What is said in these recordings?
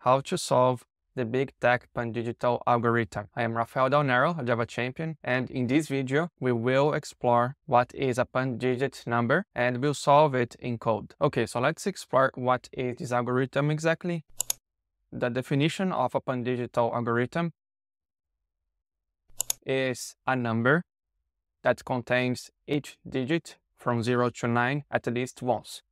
how to solve the bigtech Pandigital algorithm. I am Rafael Del Nero, a Java champion, and in this video, we will explore what is a pan-digit number and we'll solve it in code. Okay, so let's explore what is this algorithm exactly. The definition of a Pandigital algorithm is a number that contains each digit from 0 to 9 at least once.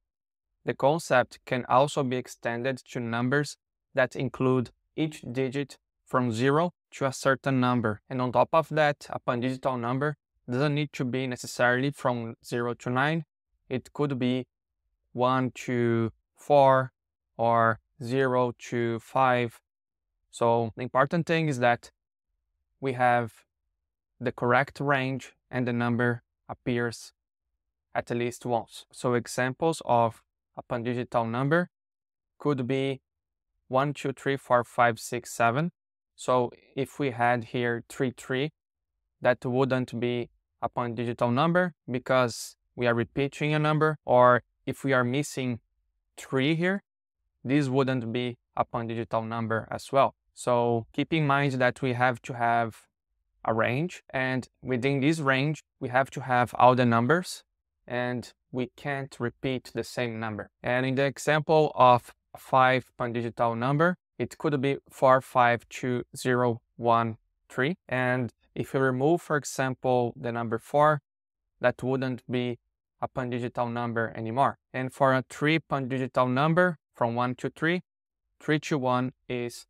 The concept can also be extended to numbers that include each digit from 0 to a certain number. And on top of that, a Pandigital number doesn't need to be necessarily from 0 to 9. It could be 1 to 4 or 0 to 5. So the important thing is that we have the correct range and the number appears at least once. So examples of a Pandigital number could be 1, 2, 3, 4, 5, 6, 7. So if we had here 3, 3, that wouldn't be a Pandigital number because we are repeating a number. Or if we are missing 3 here, this wouldn't be a Pandigital number as well. So keep in mind that we have to have a range, and within this range, we have to have all the numbers, and we can't repeat the same number. And in the example of a 5 Pandigital number, it could be 4, 5, 2, 0, 1, 3. And if we remove, for example, the number 4, that wouldn't be a Pandigital number anymore. And for a 3 Pandigital number, from 1 to 3, 3 to 1 is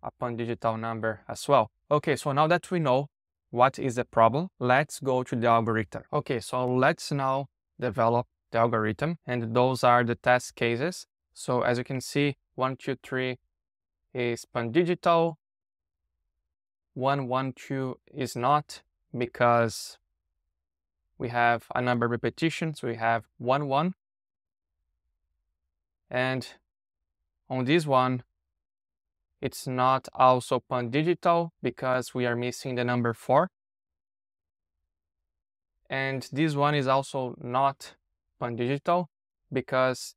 a Pandigital number as well. Okay, so now that we know what is the problem, let's go to the algorithm. Okay, so let's now develop the algorithm, and those are the test cases. So as you can see, 1, 2, 3 is Pandigital. 1, 1, 2 is not, because we have a number repetition, so we have 1, 1. And on this one, it's not also Pandigital because we are missing the number 4. And this one is also not Pandigital because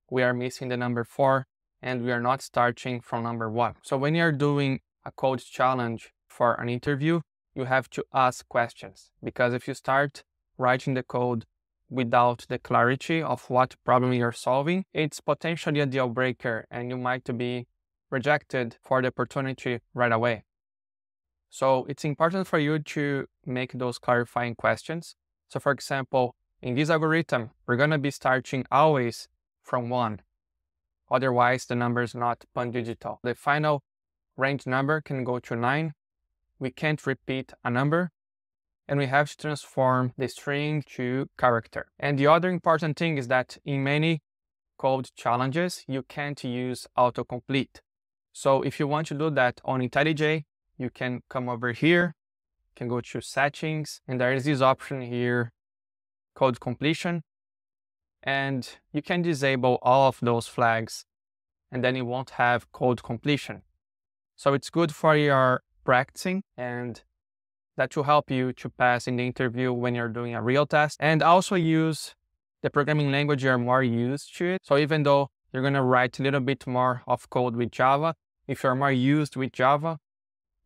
we are missing the number 4 and we are not starting from number 1. So when you're doing a code challenge for an interview, you have to ask questions, because if you start writing the code without the clarity of what problem you're solving, it's potentially a deal breaker and you might be rejected for the opportunity right away. So it's important for you to make those clarifying questions. So for example, in this algorithm, we're going to be starting always from 1. Otherwise, the number is not Pandigital. The final range number can go to 9. We can't repeat a number, and we have to transform the string to character. And the other important thing is that in many code challenges, you can't use autocomplete. So if you want to do that on IntelliJ, you can come over here, can go to settings, and there is this option here, code completion. And you can disable all of those flags, and then you won't have code completion. So it's good for your practicing, and that will help you to pass in the interview when you're doing a real test. And also use the programming language you're more used to it. So even though you're going to write a little bit more of code with Java, if you're more used with Java,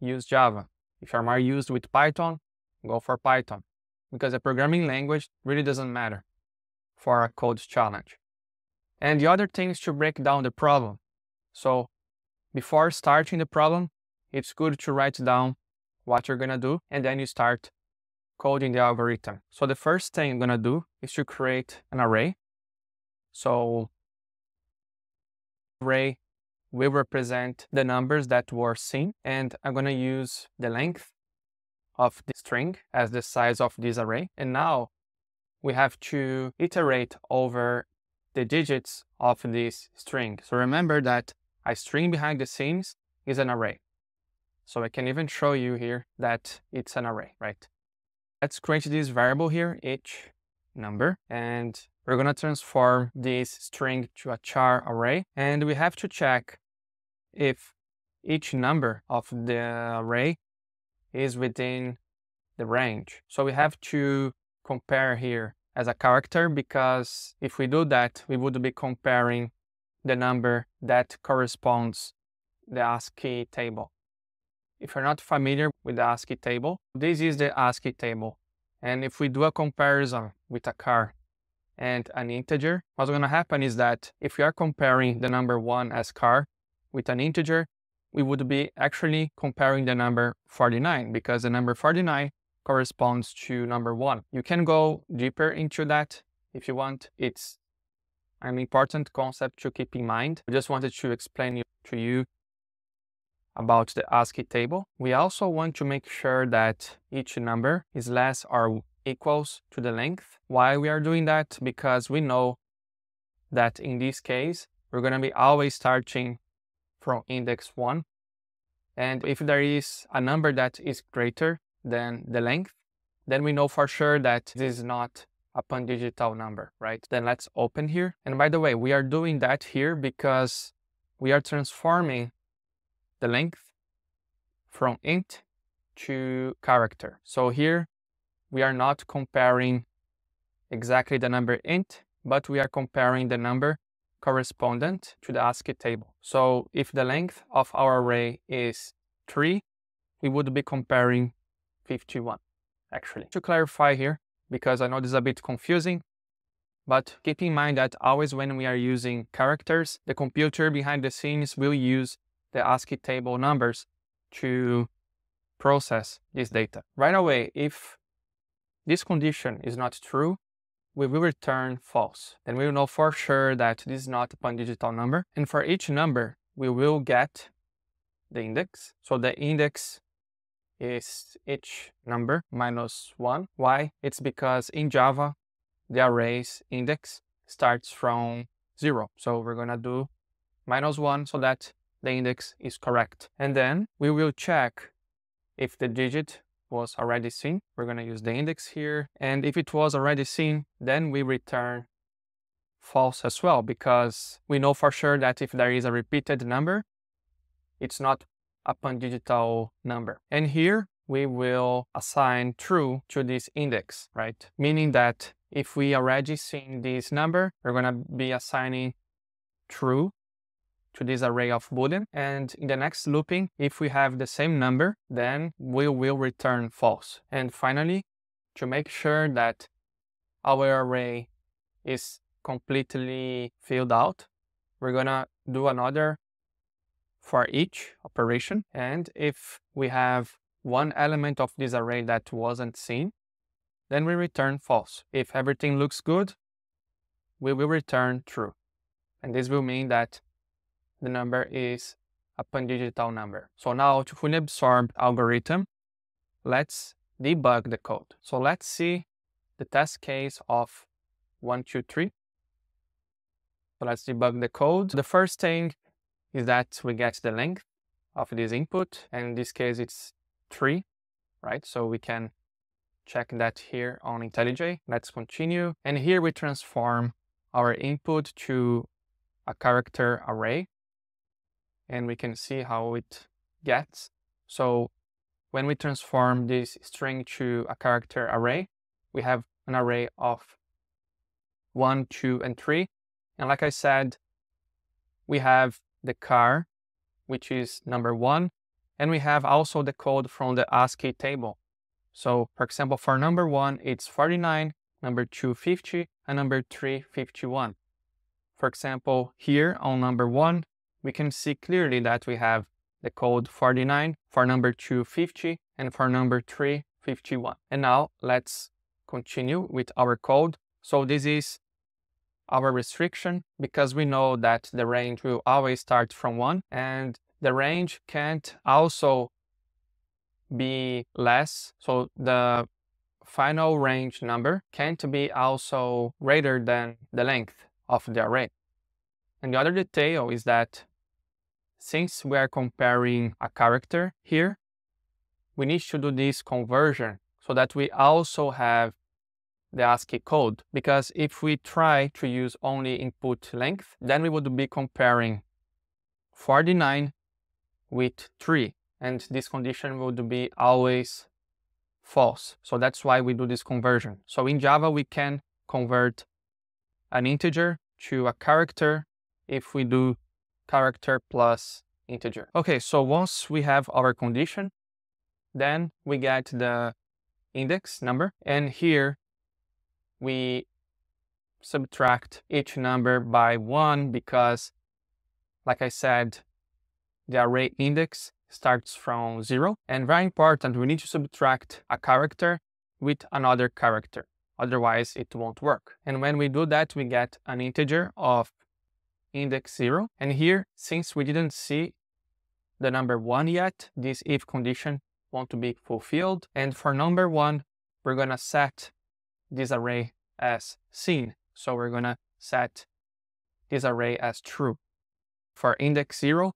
use Java. If you're more used with Python, go for Python. Because the programming language really doesn't matter for a code challenge. And the other thing is to break down the problem. So before starting the problem, it's good to write down what you're going to do, and then you start coding the algorithm. So the first thing I'm going to do is to create an array. So array will represent the numbers that were seen, and I'm going to use the length of the string as the size of this array. And now we have to iterate over the digits of this string. So remember that a string behind the scenes is an array. So I can even show you here that it's an array, right? Let's create this variable here, each number, and we're going to transform this string to a char array. And we have to check if each number of the array is within the range. So we have to compare here as a character, because if we do that, we would be comparing the number that corresponds the ASCII table. If you're not familiar with the ASCII table, this is the ASCII table. And if we do a comparison with a car and an integer, what's going to happen is that if we are comparing the number 1 as car with an integer, we would be actually comparing the number 49, because the number 49 corresponds to number 1. You can go deeper into that if you want. It's an important concept to keep in mind. I just wanted to explain to you about the ASCII table. We also want to make sure that each number is less or equals to the length. Why we are doing that? Because we know that in this case, we're going to be always starting from index 1. And if there is a number that is greater than the length, then we know for sure that this is not a Pandigital number, right? Then let's open here. And by the way, we are doing that here because we are transforming the length from int to character. So here we are not comparing exactly the number int, but we are comparing the number correspondent to the ASCII table. So if the length of our array is 3, we would be comparing 51, actually. To clarify here, because I know this is a bit confusing, but keep in mind that always when we are using characters, the computer behind the scenes will use the ASCII table numbers to process this data. Right away, if this condition is not true, we will return false. Then we will know for sure that this is not a Pandigital number. And for each number, we will get the index. So the index is each number minus 1. Why? It's because in Java, the array's index starts from 0. So we're going to do minus 1 so that the index is correct. And then we will check if the digit was already seen. We're going to use the index here. And if it was already seen, then we return false as well, because we know for sure that if there is a repeated number, it's not a Pandigital number. And here we will assign true to this index, right? Meaning that if we already seen this number, we're going to be assigning true to this array of Boolean. And in the next looping, if we have the same number, then we will return false. And finally, to make sure that our array is completely filled out, we're going to do another for each operation. And if we have one element of this array that wasn't seen, then we return false. If everything looks good, we will return true. And this will mean that the number is a Pandigital number. So now to fully absorb algorithm, let's debug the code. So let's see the test case of 1, 2, 3. So let's debug the code. The first thing is that we get the length of this input, and in this case it's 3, right? So we can check that here on IntelliJ. Let's continue. And here we transform our input to a character array, and we can see how it gets. So when we transform this string to a character array, we have an array of 1, 2, and 3. And like I said, we have the car, which is number 1, and we have also the code from the ASCII table. So for example, for number 1, it's 49, number 2, 50, and number 3, 51. For example, here on number 1, we can see clearly that we have the code 49, for number 2, 50, and for number 3, 51. And now let's continue with our code. So this is our restriction, because we know that the range will always start from 1, and the range can't also be less. So the final range number can't be also greater than the length of the array. And the other detail is that since we are comparing a character here, we need to do this conversion so that we also have the ASCII code, because if we try to use only input length, then we would be comparing 49 with 3, and this condition would be always false. So that's why we do this conversion. So in Java, we can convert an integer to a character if we do character plus integer. Okay, so once we have our condition, then we get the index number, and here we subtract each number by 1 because, like I said, the array index starts from 0. And very important, we need to subtract a character with another character. Otherwise, it won't work. And when we do that, we get an integer of index 0. And here, since we didn't see the number 1 yet, this if condition won't be fulfilled. And for number 1, we're going to set this array as seen. So we're going to set this array as true. For index 0,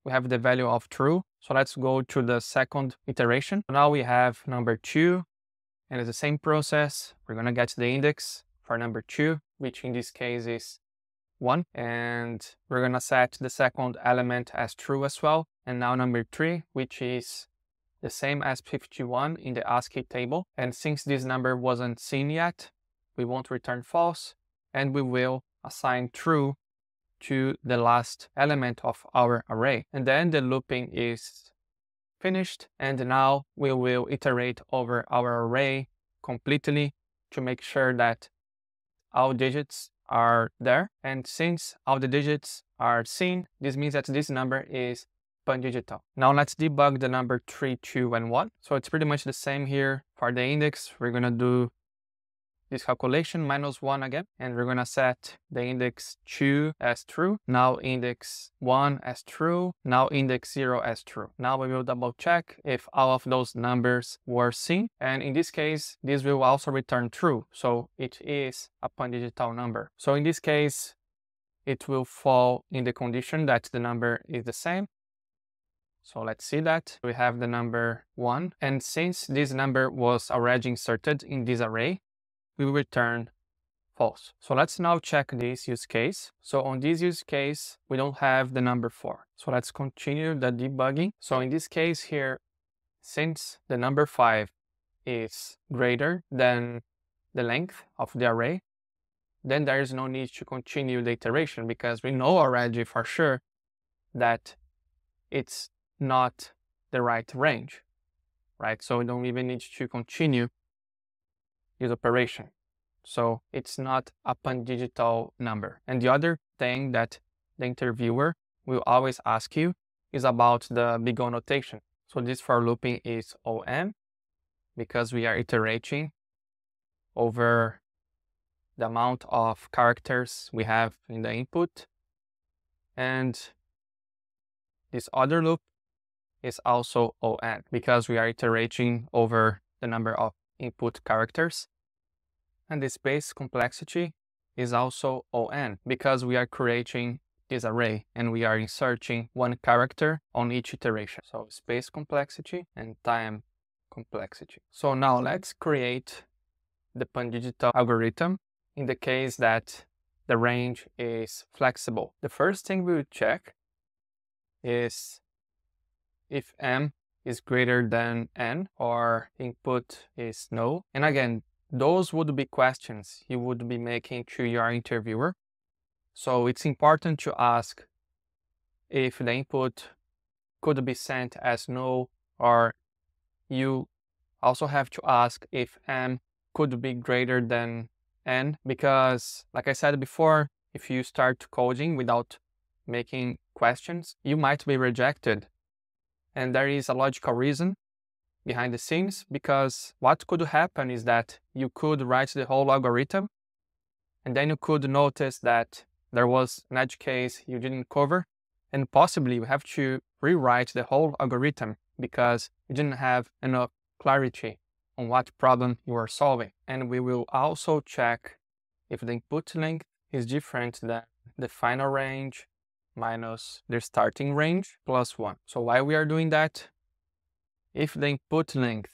we have the value of true. So let's go to the second iteration. Now we have number 2, and it's the same process. We're going to get the index for number 2, which in this case is 1. And we're going to set the second element as true as well. And now number 3, which is the same as 51 in the ASCII table. And since this number wasn't seen yet, we won't return false, and we will assign true to the last element of our array. And then the looping is finished, and now we will iterate over our array completely to make sure that all digits are there. And since all the digits are seen, this means that this number is Pandigital. Now let's debug the number 3, 2, and 1. So it's pretty much the same here. For the index, we're going to do this calculation -1 again, and we're going to set the index 2 as true, now index 1 as true, now index 0 as true. Now we will double check if all of those numbers were seen, and in this case, this will also return true, so it is a Pandigital number. So in this case, it will fall in the condition that the number is the same. So let's see that. We have the number 1, and since this number was already inserted in this array, we will return false. So let's now check this use case. So on this use case, we don't have the number 4. So let's continue the debugging. So in this case here, since the number 5 is greater than the length of the array, then there is no need to continue the iteration because we know already for sure that it's not the right range, right? So we don't even need to continue this operation. So it's not a Pandigital number. And the other thing that the interviewer will always ask you is about the Bigon notation. So this for looping is ON because we are iterating over the amount of characters we have in the input. And this other loop is also ON because we are iterating over the number of input characters. And the space complexity is also ON because we are creating this array and we are inserting one character on each iteration. So space complexity and time complexity. So now let's create the Pandigital algorithm in the case that the range is flexible. The first thing we will check is if m is greater than n or input is null. And again, those would be questions you would be making to your interviewer. So it's important to ask if the input could be sent as null, or you also have to ask if m could be greater than n, because like I said before, if you start coding without making questions, you might be rejected. And there is a logical reason behind the scenes, because what could happen is that you could write the whole algorithm and then you could notice that there was an edge case you didn't cover, and possibly you have to rewrite the whole algorithm because you didn't have enough clarity on what problem you are solving. And we will also check if the input length is different than the final range minus the starting range plus 1. So why we are doing that? If the input length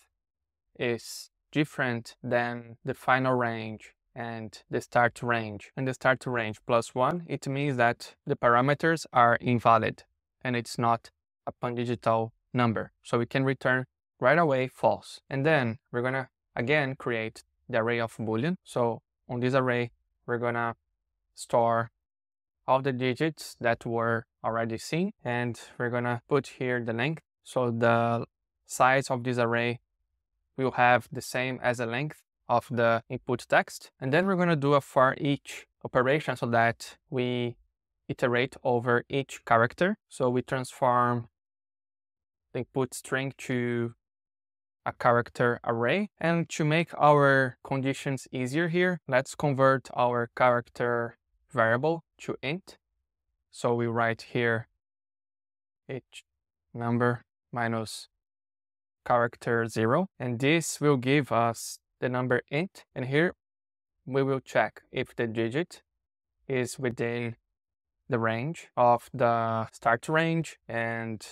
is different than the final range and the start range, and the start range plus 1, it means that the parameters are invalid and it's not a Pandigital number. So we can return right away false. And then we're gonna again create the array of Boolean. So on this array, we're gonna store all the digits that were already seen, and we're gonna put here the length. So the size of this array will have the same as the length of the input text. And then we're gonna do a for each operation so that we iterate over each character. So we transform the input string to a character array. And to make our conditions easier here, let's convert our character variable to int. So we write here each number minus character 0, and this will give us the number int. And here we will check if the digit is within the range of the start range and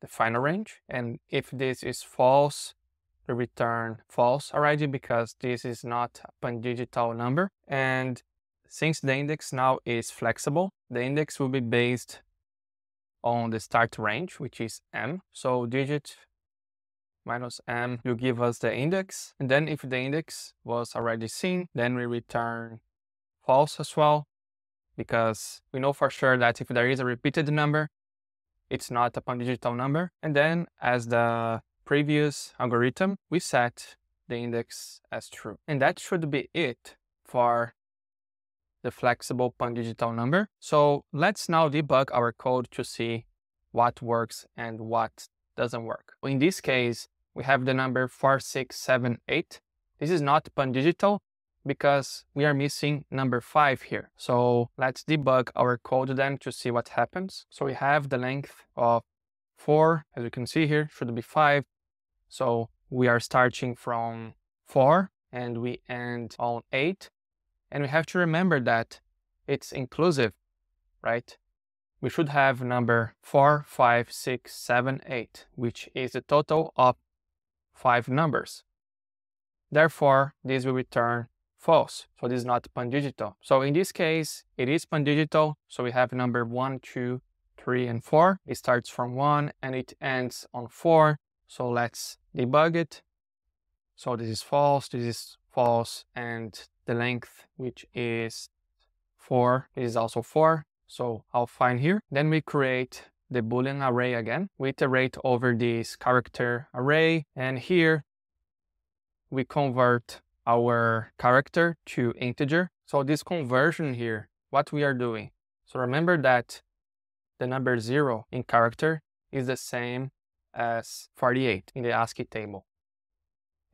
the final range. And if this is false, we return false already because this is not a Pandigital number. And since the index now is flexible, the index will be based on the start range, which is m. So digit minus m will give us the index. And then if the index was already seen, then we return false as well, because we know for sure that if there is a repeated number, it's not a Pandigital number. And then as the previous algorithm, we set the index as true. And that should be it for the flexible Pandigital number. So let's now debug our code to see what works and what doesn't work. In this case, we have the number 4678. This is not Pandigital because we are missing number 5 here. So let's debug our code then to see what happens. So we have the length of 4, as you can see here, should be 5. So we are starting from 4 and we end on 8. And we have to remember that it's inclusive, right? We should have number 4, 5, 6, 7, 8, which is the total of 5 numbers. Therefore, this will return false. So this is not Pandigital. So in this case, it is Pandigital. So we have number 1, 2, 3, and 4. It starts from 1 and it ends on 4. So let's debug it. So this is false, and the length, which is 4, is also 4. So I'll find here. Then we create the Boolean array again. We iterate over this character array, and here we convert our character to integer. So this conversion here, what we are doing. So remember that the number 0 in character is the same as 48 in the ASCII table.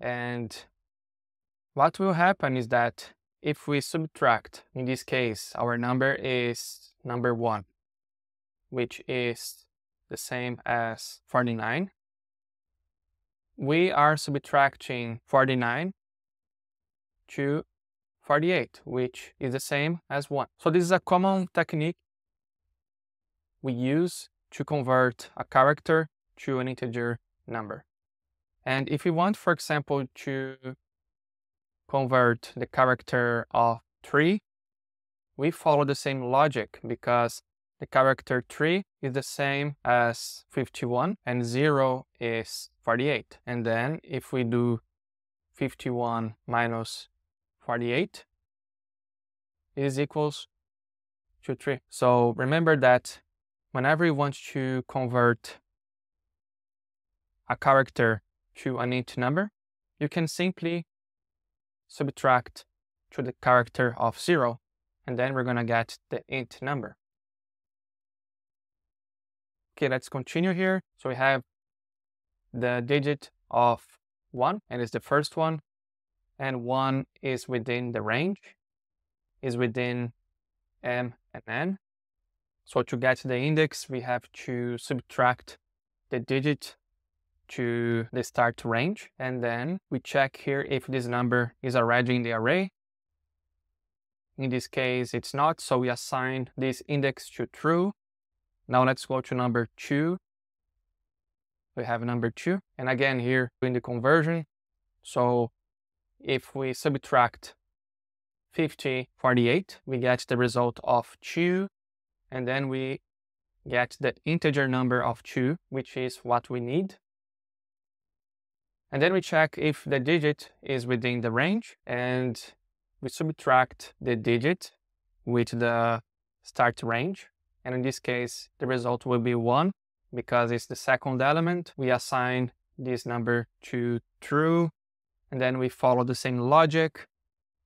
And what will happen is that if we subtract, in this case, our number is number 1, which is the same as 49, we are subtracting 49 to 48, which is the same as 1. So this is a common technique we use to convert a character to an integer number. And if we want, for example, to convert the character of 3, we follow the same logic because the character 3 is the same as 51 and 0 is 48. And then if we do 51 minus 48, it is equals to 3. So remember that whenever you want to convert a character to an int number, you can simply subtract to the character of 0, and then we're going to get the int number. Okay, let's continue here. So we have the digit of 1, and it's the first one, and 1 is within the range, is within m and n. So to get the index, we have to subtract the digit to the start range, and then we check here if this number is already in the array. In this case, it's not, so we assign this index to true. Now let's go to number 2. We have number 2, and again here doing the conversion. So if we subtract 48, we get the result of 2, and then we get the integer number of 2, which is what we need. And then we check if the digit is within the range, and we subtract the digit with the start range. And in this case, the result will be 1 because it's the second element. We assign this number to true, and then we follow the same logic.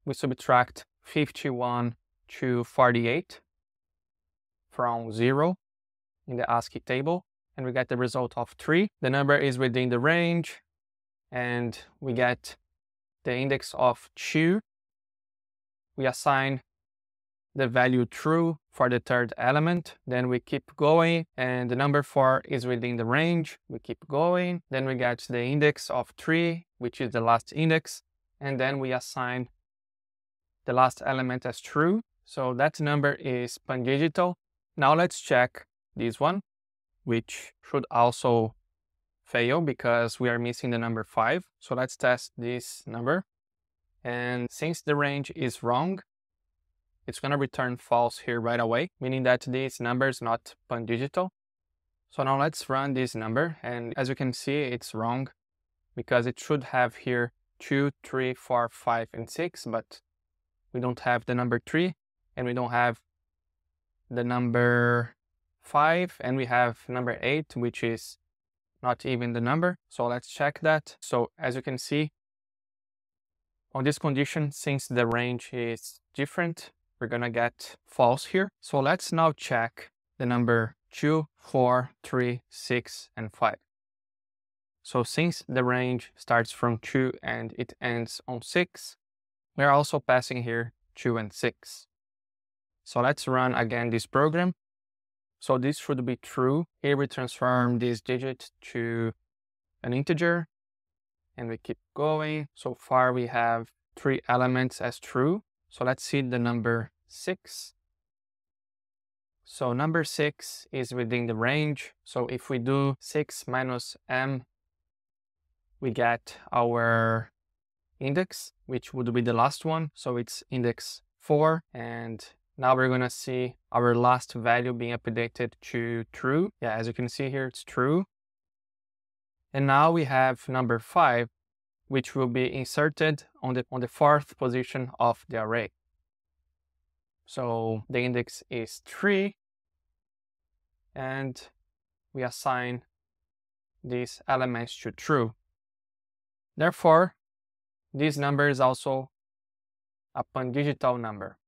We subtract 51 to 48 from 0 in the ASCII table, and we get the result of 3. The number is within the range, and we get the index of 2. We assign the value true for the third element. Then we keep going, and the number 4 is within the range. We keep going. Then we get the index of 3, which is the last index, and then we assign the last element as true. So that number is Pandigital. Now let's check this one, which should also fail because we are missing the number 5. So let's test this number. And since the range is wrong, it's going to return false here right away, meaning that this number is not Pandigital. So now let's run this number, and as you can see, it's wrong because it should have here 2, 3, 4, 5, and 6, but we don't have the number 3, and we don't have the number 5, and we have number 8, which is not even the number. So let's check that. So as you can see, on this condition, since the range is different, we're gonna get false here. So let's now check the number 2, 4, 3, 6, and 5. So since the range starts from 2 and it ends on 6, we're also passing here 2 and 6. So let's run again this program. So this should be true. Here we transform this digit to an integer, and we keep going. So far we have 3 elements as true. So let's see the number 6. So number 6 is within the range. So if we do 6 minus m, we get our index, which would be the last one. So it's index 4. And now we're going to see our last value being updated to true. Yeah, as you can see here, it's true. And now we have number 5, which will be inserted on the 4th position of the array. So the index is 3, and we assign these elements to true. Therefore, this number is also a Pandigital number.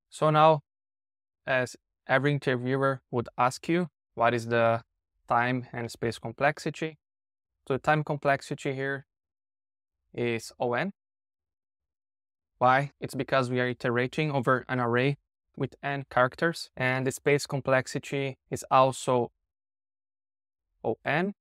So now, as every interviewer would ask you, what is the time and space complexity? So the time complexity here is O(n). Why? It's because we are iterating over an array with n characters, and the space complexity is also O(n).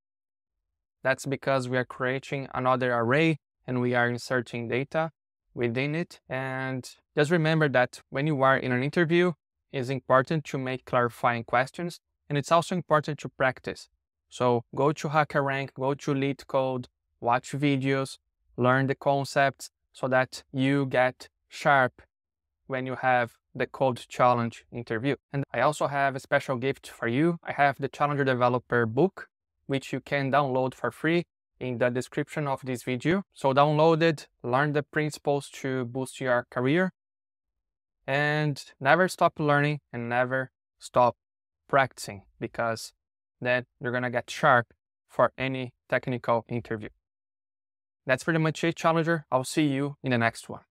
That's because we are creating another array and we are inserting data within it. And just remember that when you are in an interview, it's important to make clarifying questions, and it's also important to practice. So go to HackerRank, go to LeetCode, watch videos, learn the concepts so that you get sharp when you have the code challenge interview. And I also have a special gift for you. I have the Challenger Developer book, which you can download for free in the description of this video. So download it, learn the principles to boost your career, and never stop learning and never stop practicing, because then you're gonna get sharp for any technical interview. That's pretty much it, Challenger. I'll see you in the next one.